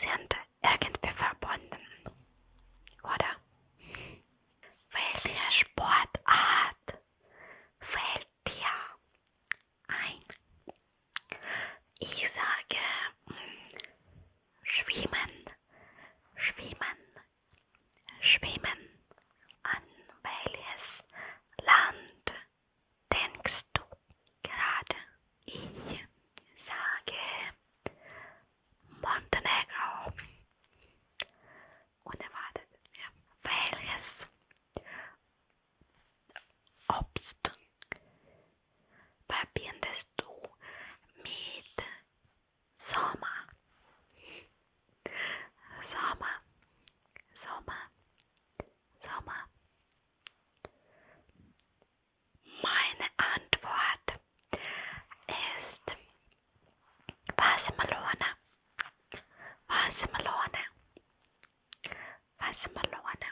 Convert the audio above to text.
sind irgendwie verbunden, oder? Welche Sportart fällt dir ein? Ich sage Schwimmen, Schwimmen, Schwimmen. An welches Land denkst du gerade? Ich sage Montenegro. Unerwartet. Ja. Welches Obst verbindest du mit Sommer? Sommer, Sommer, Sommer. Meine Antwort ist Wassermelone, Wassermelone, Wassermelone.